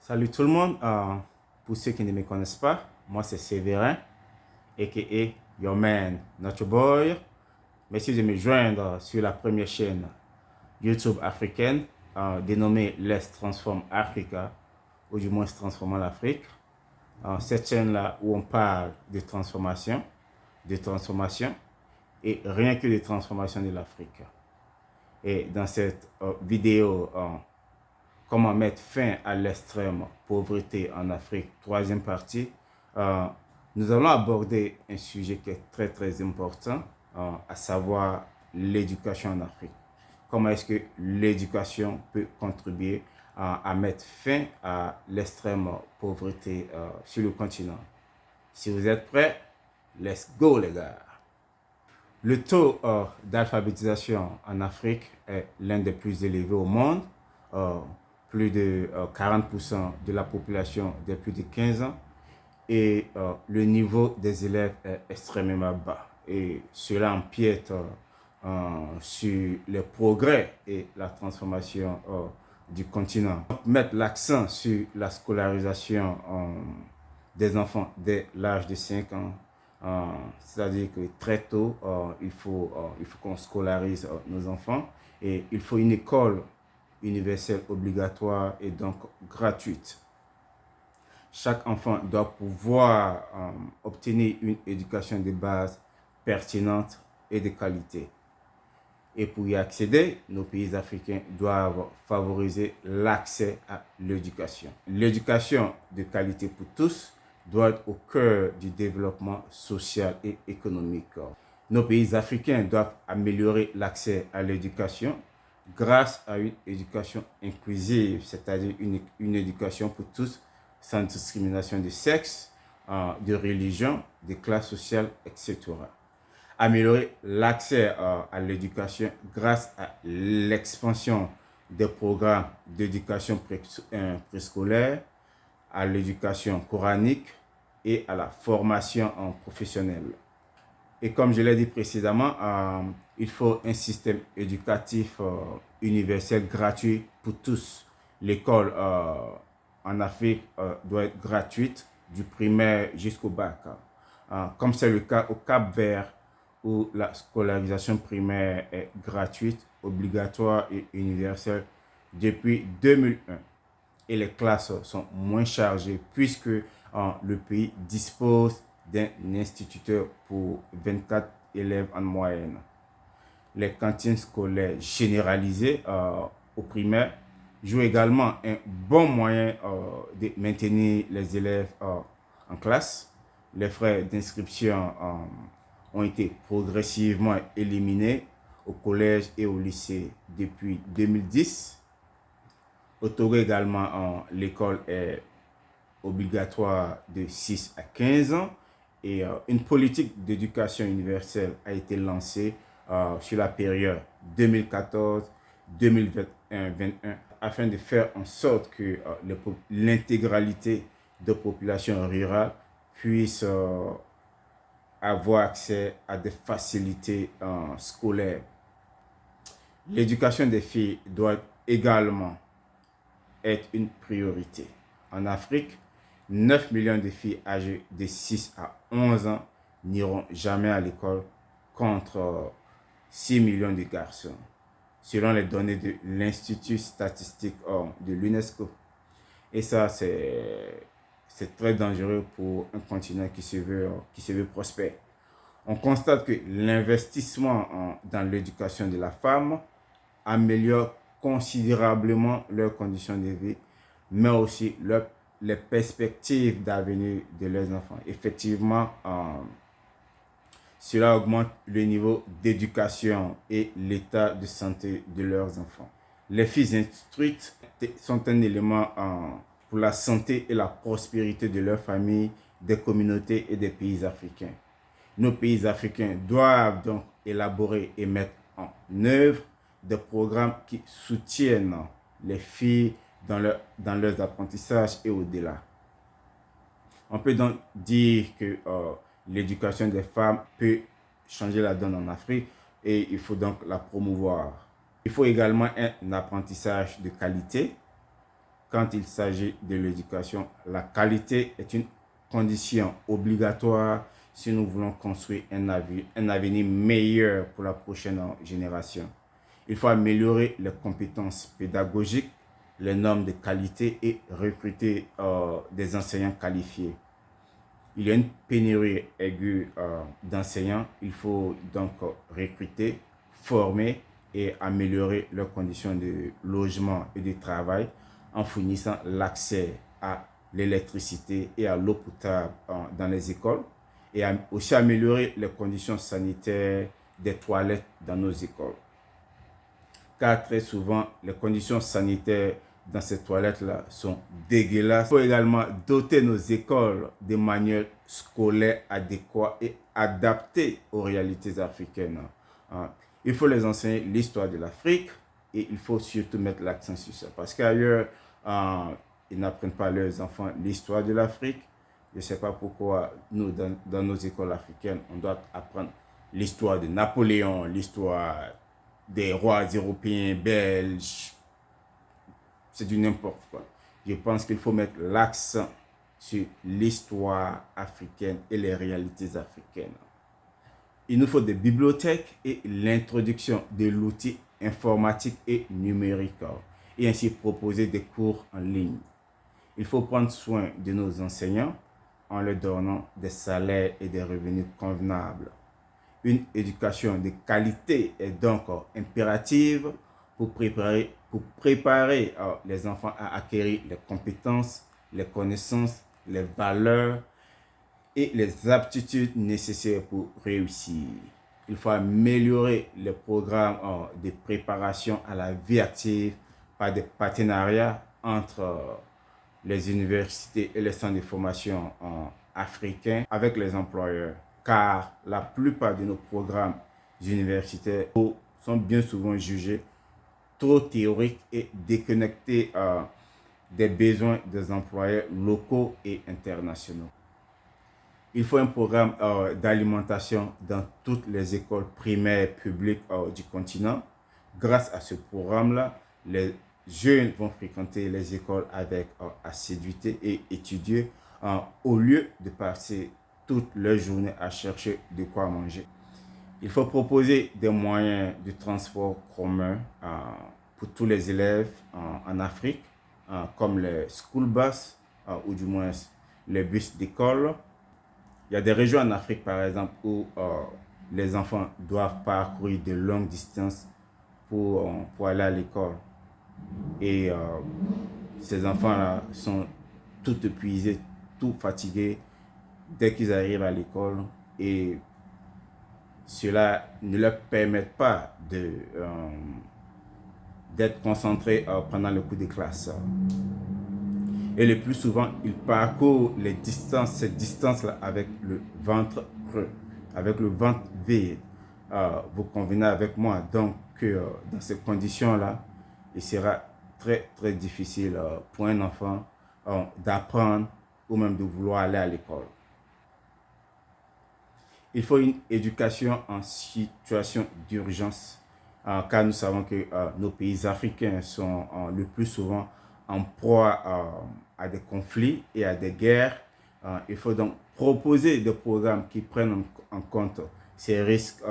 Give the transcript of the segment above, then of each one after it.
Salut tout le monde. Pour ceux qui ne me connaissent pas, moi c'est Séverin, a.k.a. Your Man, Not Your Boy. Merci de me joindre sur la première chaîne YouTube africaine dénommée Let's Transform Africa, ou du moins Transformant l'Afrique. Cette chaîne-là où on parle de transformation et rien que de transformation de l'Afrique. Et dans cette vidéo, comment mettre fin à l'extrême pauvreté en Afrique, troisième partie, nous allons aborder un sujet qui est très important, à savoir l'éducation en Afrique. Comment est-ce que l'éducation peut contribuer à mettre fin à l'extrême pauvreté sur le continent. Si vous êtes prêts, let's go les gars. Le taux d'alphabétisation en Afrique est l'un des plus élevés au monde. Plus de 40% de la population de plus de 15 ans et le niveau des élèves est extrêmement bas. Et cela empiète sur les progrès et la transformation du continent. Mettre l'accent sur la scolarisation des enfants dès l'âge de 5 ans. C'est-à-dire que très tôt, il faut qu'on scolarise nos enfants et il faut une école universelle obligatoire et donc gratuite. Chaque enfant doit pouvoir obtenir une éducation de base pertinente et de qualité. Et pour y accéder, nos pays africains doivent favoriser l'accès à l'éducation. L'éducation de qualité pour tous doit être au cœur du développement social et économique. Nos pays africains doivent améliorer l'accès à l'éducation grâce à une éducation inclusive, c'est-à-dire une éducation pour tous, sans discrimination de sexe, de religion, de classe sociale, etc. Améliorer l'accès à l'éducation grâce à l'expansion des programmes d'éducation préscolaire, à l'éducation coranique et à la formation professionnelle. Et comme je l'ai dit précédemment, il faut un système éducatif universel gratuit pour tous. L'école en Afrique doit être gratuite du primaire jusqu'au bac. Comme c'est le cas au Cap-Vert où la scolarisation primaire est gratuite, obligatoire et universelle depuis 2001. Et les classes sont moins chargées puisque le pays dispose d'un instituteur pour 24 élèves en moyenne. Les cantines scolaires généralisées au primaire jouent également un bon moyen de maintenir les élèves en classe. Les frais d'inscription ont été progressivement éliminés au collège et au lycée depuis 2010. Au Togo également, l'école est obligatoire de 6 à 15 ans. Et une politique d'éducation universelle a été lancée sur la période 2014-2021 afin de faire en sorte que l'intégralité de la population rurale puisse avoir accès à des facilités scolaires. L'éducation des filles doit également être une priorité. En Afrique, 9 millions de filles âgées de 6 à 11 ans n'iront jamais à l'école contre 6 millions de garçons, selon les données de l'Institut statistique de l'UNESCO. Et ça, c'est très dangereux pour un continent qui se veut prospère. On constate que l'investissement dans l'éducation de la femme améliore considérablement leurs conditions de vie, mais aussi les perspectives d'avenir de leurs enfants. Effectivement, cela augmente le niveau d'éducation et l'état de santé de leurs enfants. Les filles instruites sont un élément pour la santé et la prospérité de leurs familles, des communautés et des pays africains. Nos pays africains doivent donc élaborer et mettre en œuvre des programmes qui soutiennent les filles dans leurs apprentissages et au-delà. On peut donc dire que l'éducation des femmes peut changer la donne en Afrique et il faut donc la promouvoir. Il faut également un apprentissage de qualité quand il s'agit de l'éducation, la qualité est une condition obligatoire si nous voulons construire un avenir meilleur pour la prochaine génération. Il faut améliorer les compétences pédagogiques, les normes de qualité et recruter des enseignants qualifiés. Il y a une pénurie aiguë d'enseignants. Il faut donc recruter, former et améliorer leurs conditions de logement et de travail en fournissant l'accès à l'électricité et à l'eau potable dans les écoles et aussi améliorer les conditions sanitaires des toilettes dans nos écoles. Car très souvent, les conditions sanitaires dans ces toilettes-là sont dégueulasses. Il faut également doter nos écoles de manuels scolaires adéquats et adaptés aux réalités africaines. Il faut les enseigner l'histoire de l'Afrique et il faut surtout mettre l'accent sur ça. Parce qu'ailleurs, ils n'apprennent pas à leurs enfants l'histoire de l'Afrique. Je ne sais pas pourquoi nous, dans nos écoles africaines, on doit apprendre l'histoire de Napoléon, l'histoire des rois européens, belges. C'est du n'importe quoi. Je pense qu'il faut mettre l'accent sur l'histoire africaine et les réalités africaines. Il nous faut des bibliothèques et l'introduction de l'outil informatique et numérique et ainsi proposer des cours en ligne. Il faut prendre soin de nos enseignants en leur donnant des salaires et des revenus convenables. Une éducation de qualité est donc impérative pour préparer les enfants à acquérir les compétences, les connaissances, les valeurs et les aptitudes nécessaires pour réussir. Il faut améliorer les programmes de préparation à la vie active par des partenariats entre les universités et les centres de formation africains avec les employeurs. Car la plupart de nos programmes universitaires sont bien souvent jugés trop théoriques et déconnectés des besoins des employeurs locaux et internationaux. Il faut un programme d'alimentation dans toutes les écoles primaires publiques du continent. Grâce à ce programme-là, les jeunes vont fréquenter les écoles avec assiduité et étudier au lieu de passer toute leur journée à chercher de quoi manger. Il faut proposer des moyens de transport commun pour tous les élèves en Afrique, comme les school bus ou du moins les bus d'école. Il y a des régions en Afrique, par exemple, où les enfants doivent parcourir de longues distances pour aller à l'école. Et ces enfants-là sont tout épuisés, tout fatigués dès qu'ils arrivent à l'école. Et cela ne leur permet pas d'être concentrés pendant le cours de classe. Et le plus souvent, ils parcourent cette distance-là avec le ventre creux, avec le ventre vide. Vous convenez avec moi donc que dans ces conditions-là, il sera très très difficile pour un enfant d'apprendre ou même de vouloir aller à l'école. Il faut une éducation en situation d'urgence, car nous savons que nos pays africains sont le plus souvent en proie à des conflits et à des guerres. Il faut donc proposer des programmes qui prennent en compte ces risques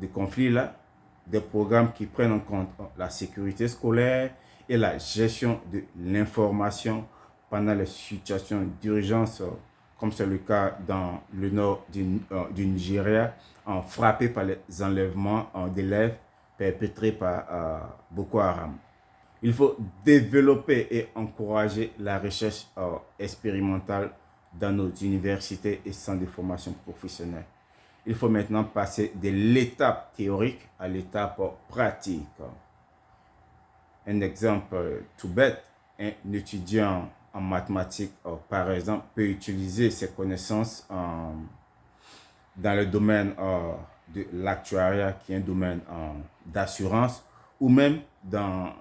de conflits-là, des programmes qui prennent en compte la sécurité scolaire et la gestion de l'information pendant les situations d'urgence, comme c'est le cas dans le nord du Nigeria, frappé par les enlèvements d'élèves perpétrés par Boko Haram. Il faut développer et encourager la recherche expérimentale dans nos universités et centres de formation professionnelle. Il faut maintenant passer de l'étape théorique à l'étape pratique. Un exemple tout bête, un étudiant en mathématiques, par exemple, peut utiliser ses connaissances dans le domaine de l'actuariat, qui est un domaine d'assurance, ou même dans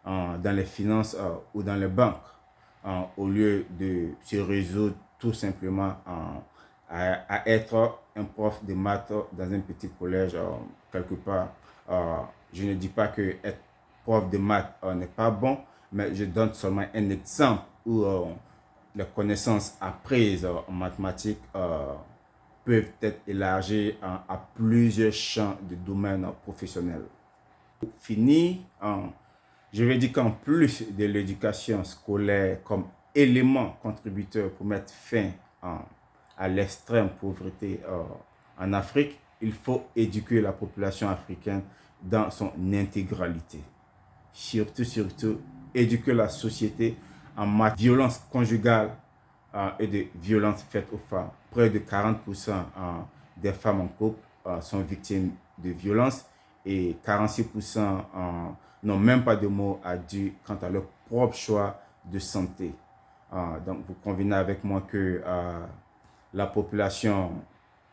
les finances ou dans les banques, au lieu de se résoudre tout simplement à être un prof de maths dans un petit collège quelque part. Je ne dis pas que être prof de maths n'est pas bon, mais je donne seulement un exemple où les connaissances apprises en mathématiques peuvent être élargies à plusieurs champs de domaines professionnels. Pour finir, je vais dire qu'en plus de l'éducation scolaire comme élément contributeur pour mettre fin à l'extrême pauvreté en Afrique, il faut éduquer la population africaine dans son intégralité. Surtout, éduquer la société en matière de violence conjugale et de violence faites aux femmes. Près de 40% des femmes en couple sont victimes de violences et 46% n'ont même pas de mots à dire quant à leur propre choix de santé. Donc, vous convenez avec moi que la population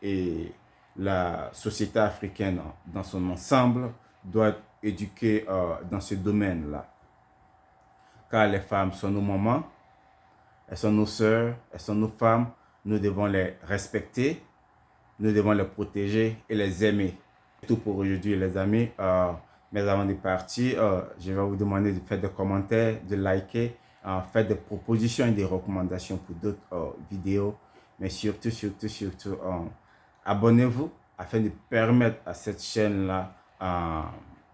et la société africaine dans son ensemble doit être éduquée dans ce domaine-là. Car les femmes sont nos mamans, elles sont nos sœurs, elles sont nos femmes. Nous devons les respecter, nous devons les protéger et les aimer. C'est tout pour aujourd'hui, les amis. Mais avant de partir, je vais vous demander de faire des commentaires, de liker, faire des propositions et des recommandations pour d'autres vidéos. Mais surtout, abonnez-vous afin de permettre à cette chaîne-là,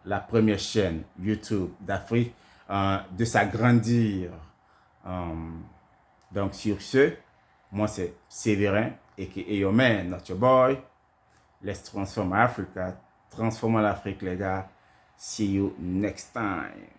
la première chaîne YouTube d'Afrique, de s'agrandir. Donc, sur ce, moi c'est Séverin, aka your man, not your boy. Let's transform Africa. Transformons l'Afrique, les gars. See you next time.